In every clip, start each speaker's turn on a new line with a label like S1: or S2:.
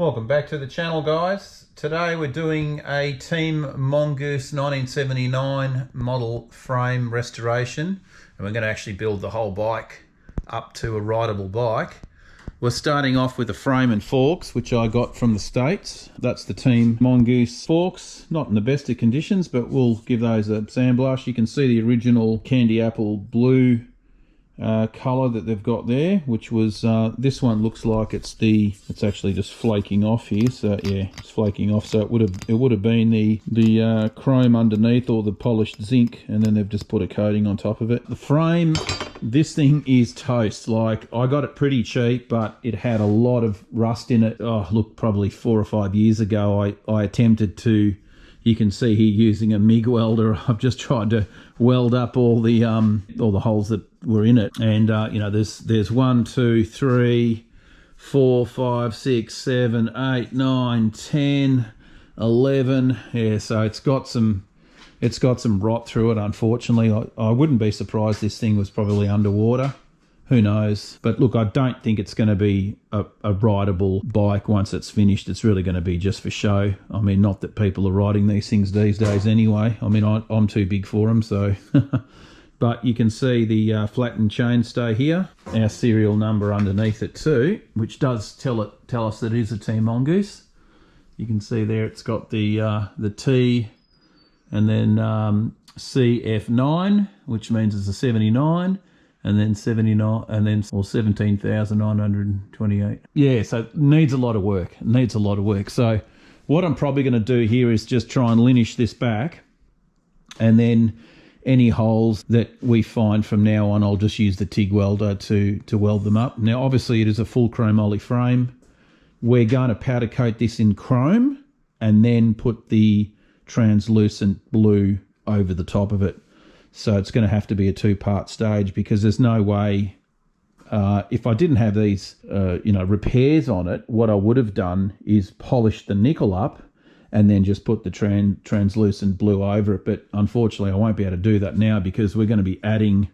S1: Welcome back to the channel, guys. Today we're doing a Team Mongoose 1979 model frame restoration, and we're going to actually build the whole bike up to a rideable bike. We're starting off with the frame and forks, which I got from the States. That's the Team Mongoose forks, not in the best of conditions, but we'll give those a sandblast. You can see the original candy apple blue colour that they've got there, which was this one looks like it's actually just flaking off here. So yeah, it's flaking off. So it would have been the chrome underneath, or the polished zinc, and then they've just put a coating on top of it. The frame, this thing is toast. Like, I got it pretty cheap, but it had a lot of rust in it. Oh look, probably 4 or 5 years ago I attempted to, you can see here using a MIG welder, I've just tried to weld up all the holes that were in it. And you know, there's 1, 2, 3, 4, 5, 6, 7, 8, 9, 10, 11. Yeah, so it's got some rot through it, unfortunately. I wouldn't be surprised this thing was probably underwater. Who knows? But look, I don't think it's going to be a rideable bike once it's finished. It's really going to be just for show. I mean, not that people are riding these things these days anyway. I mean, I'm too big for them, so... But you can see the flattened chainstay here. Our serial number underneath it too, which does tell us that it is a Team Mongoose. You can see there it's got the T and then CF9, which means it's a 79. And then 79, and then 17,928. Yeah, so it needs a lot of work. It needs a lot of work. So what I'm probably going to do here is just try and linish this back, and then any holes that we find from now on, I'll just use the TIG welder to weld them up. Now, obviously, it is a full chromoly frame. We're going to powder coat this in chrome and then put the translucent blue over the top of it. So it's going to have to be a 2-part stage, because there's no way, if I didn't have these, repairs on it, what I would have done is polished the nickel up and then just put the translucent blue over it. But unfortunately, I won't be able to do that now, because we're going to be adding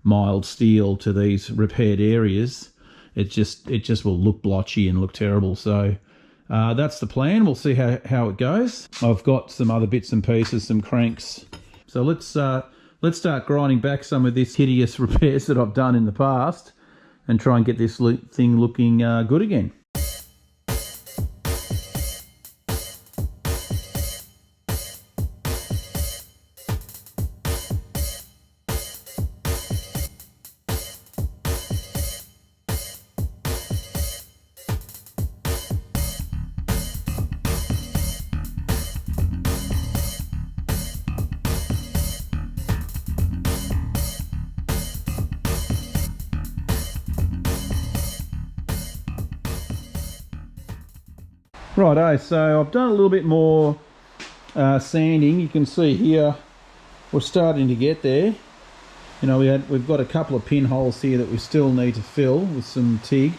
S1: mild steel to these repaired areas. It just will look blotchy and look terrible. So that's the plan. We'll see how it goes. I've got some other bits and pieces, some cranks. So let's start grinding back some of this hideous repairs that I've done in the past and try and get this thing looking good again. Righto, so I've done a little bit more sanding. You can see here we're starting to get there. You know, we've got a couple of pinholes here that we still need to fill with some TIG.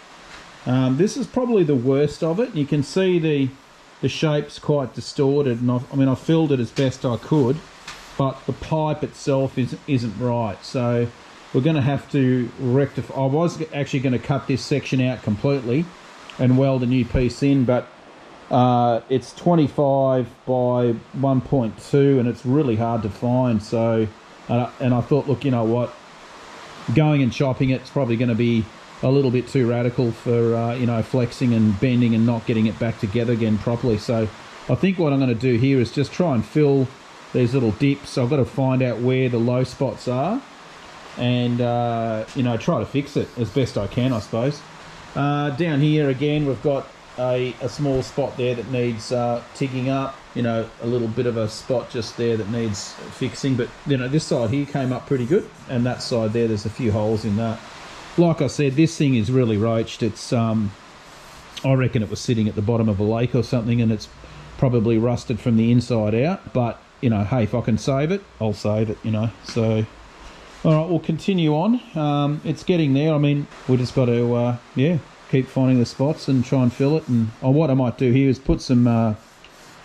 S1: This is probably the worst of it. You can see the shape's quite distorted, and I filled it as best I could, but the pipe itself isn't right. So we're going to have to rectify. I was actually going to cut this section out completely and weld a new piece in, but it's 25 by 1.2 and it's really hard to find. So and I thought, look, you know what, going and chopping it's probably going to be a little bit too radical for flexing and bending and not getting it back together again properly. So I think what I'm going to do here is just try and fill these little dips. So I've got to find out where the low spots are and try to fix it as best I can, I suppose. Down here again, we've got a small spot there that needs tigging up, a little bit of a spot just there that needs fixing. But this side here came up pretty good, and that side there's a few holes in that. Like I said, this thing is really roached. It's I reckon it was sitting at the bottom of a lake or something, and it's probably rusted from the inside out. But hey, if I can save it, I'll save it. So all right, we'll continue on. It's getting there. I mean, we just got to keep finding the spots and try and fill it. And what I might do here is put some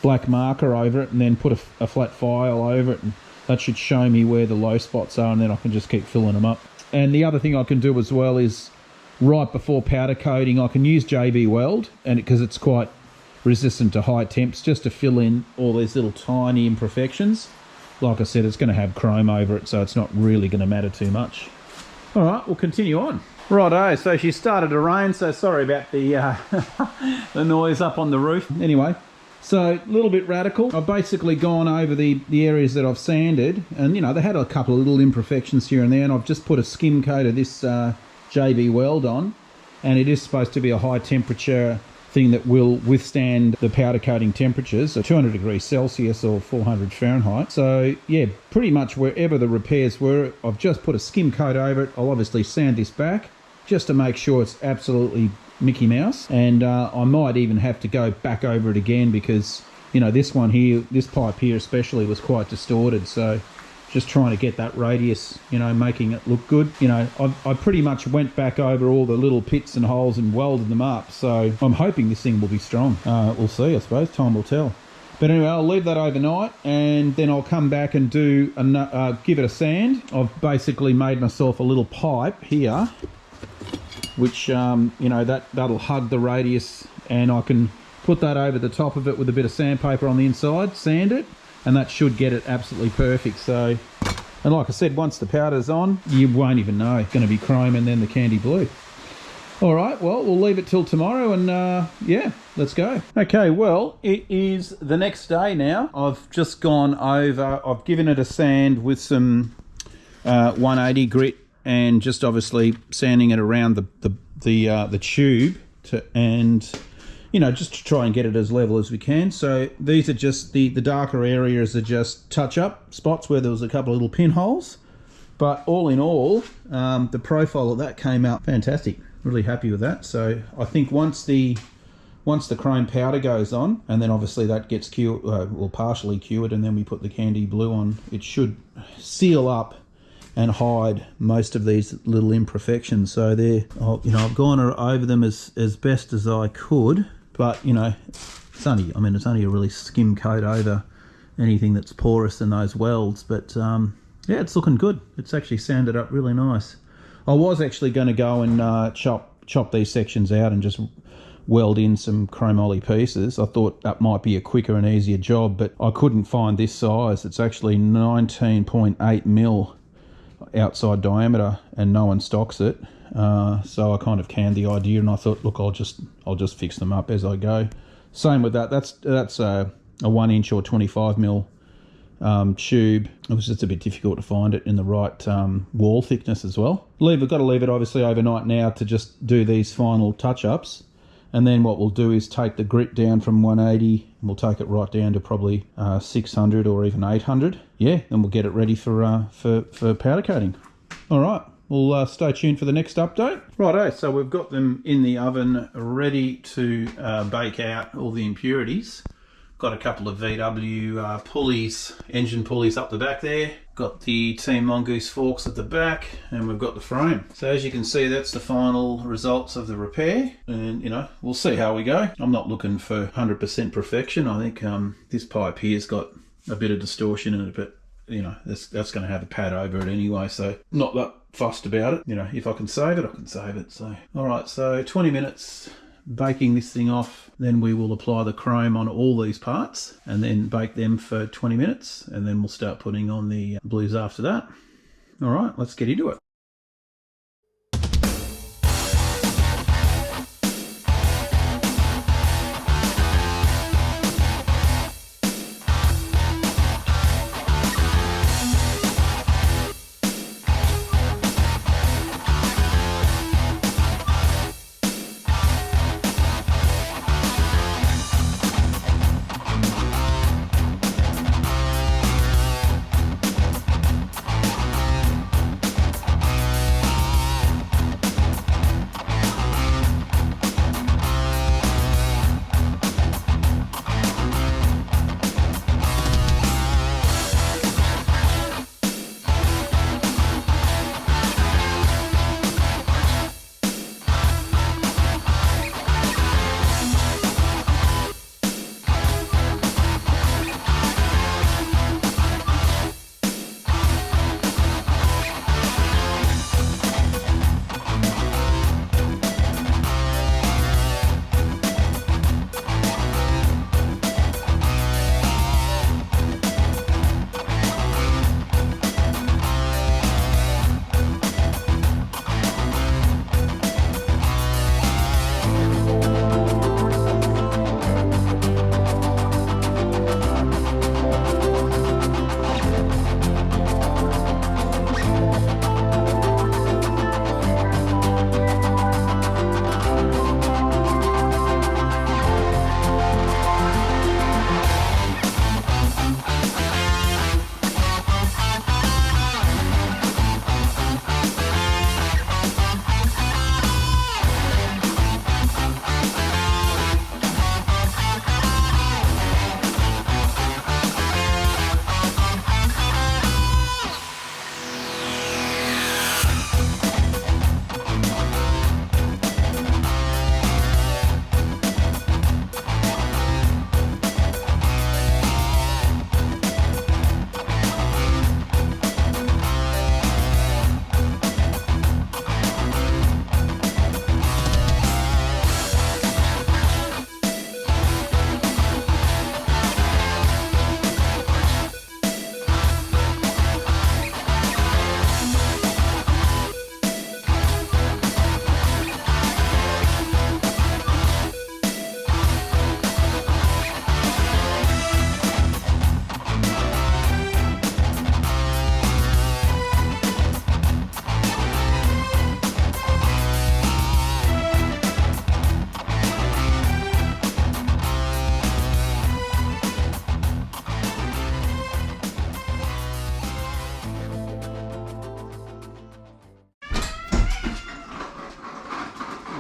S1: black marker over it and then put a flat file over it, and that should show me where the low spots are, and then I can just keep filling them up. And the other thing I can do as well is right before powder coating, I can use JB Weld, and because it's quite resistant to high temps, just to fill in all these little tiny imperfections. Like I said, it's going to have chrome over it, so it's not really going to matter too much. All right, we'll continue on. Righto, so she started to rain, so sorry about the the noise up on the roof. Anyway, so a little bit radical. I've basically gone over the areas that I've sanded, and you know, they had a couple of little imperfections here and there, and I've just put a skim coat of this JB Weld on, and it is supposed to be a high temperature thing that will withstand the powder coating temperatures, so 200 degrees Celsius or 400 Fahrenheit. So yeah, pretty much wherever the repairs were, I've just put a skim coat over it. I'll obviously sand this back just to make sure it's absolutely Mickey Mouse, and I might even have to go back over it again because, you know, this one here, this pipe here especially, was quite distorted, so just trying to get that radius, you know, making it look good. You know, I pretty much went back over all the little pits and holes and welded them up, so I'm hoping this thing will be strong. We'll see, I suppose. Time will tell. But anyway, I'll leave that overnight, and then I'll come back and do give it a sand. I've basically made myself a little pipe here, which, you know, that'll hug the radius, and I can put that over the top of it with a bit of sandpaper on the inside, sand it, and that should get it absolutely perfect. So, and like I said, once the powder's on, you won't even know. It's going to be chrome and then the candy blue. All right, well, we'll leave it till tomorrow, and yeah, let's go. Okay, well, it is the next day now. I've just gone over, I've given it a sand with some 180 grit, and just obviously sanding it around the tube and, you know, just to try and get it as level as we can. So these are just the darker areas are just touch-up spots where there was a couple of little pinholes. But all in all, the profile of that came out fantastic. Really happy with that. So I think once the chrome powder goes on, and then obviously that gets cured, well, partially cured, and then we put the candy blue on, it should seal up and hide most of these little imperfections. So there, you know, I've gone over them as best as I could. But, you know, it's only a really skim coat over anything that's porous in those welds. But, yeah, it's looking good. It's actually sanded up really nice. I was actually going to go and chop these sections out and just weld in some chromoly pieces. I thought that might be a quicker and easier job, but I couldn't find this size. It's actually 19.8 mil outside diameter, and no one stocks it. So I kind of canned the idea, and I thought, look, I'll just fix them up as I go. Same with that. That's a 1 inch or 25 mil tube. It was just a bit difficult to find it in the right wall thickness as well. I've got to leave it obviously overnight now to just do these final touch-ups, and then what we'll do is take the grit down from 180, and we'll take it right down to probably 600 or even 800. Yeah, then we'll get it ready for powder coating. All right. We'll stay tuned for the next update. Righto, so we've got them in the oven ready to bake out all the impurities. Got a couple of VW pulleys, engine pulleys up the back there. Got the Team Mongoose forks at the back, and we've got the frame. So as you can see, that's the final results of the repair, and you know, we'll see how we go. I'm not looking for 100% perfection. I think this pipe here's got a bit of distortion in it, but you know, that's going to have a pad over it anyway, so not that fussed about it. You know, if I can save it, I can save it. So all right, so 20 minutes baking this thing off, then we will apply the chrome on all these parts and then bake them for 20 minutes, and then we'll start putting on the blues after that. All right, let's get into it.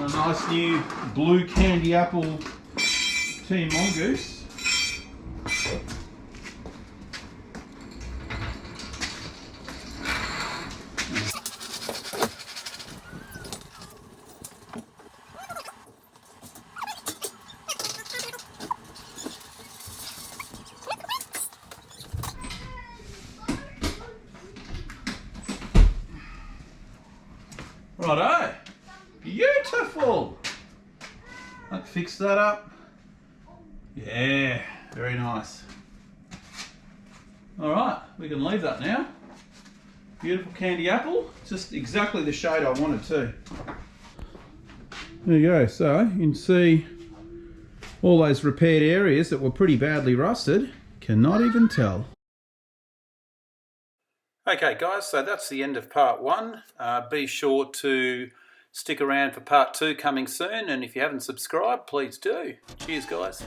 S1: A nice new blue candy apple Team Mongoose. Righto, beautiful. Let's fix that up. Yeah, very nice. All right, we can leave that now. Beautiful candy apple, just exactly the shade I wanted too. There you go, so you can see all those repaired areas that were pretty badly rusted. Cannot even tell. Okay guys, so that's the end of part one. Be sure to stick around for part two coming soon, and if you haven't subscribed, please do. Cheers guys.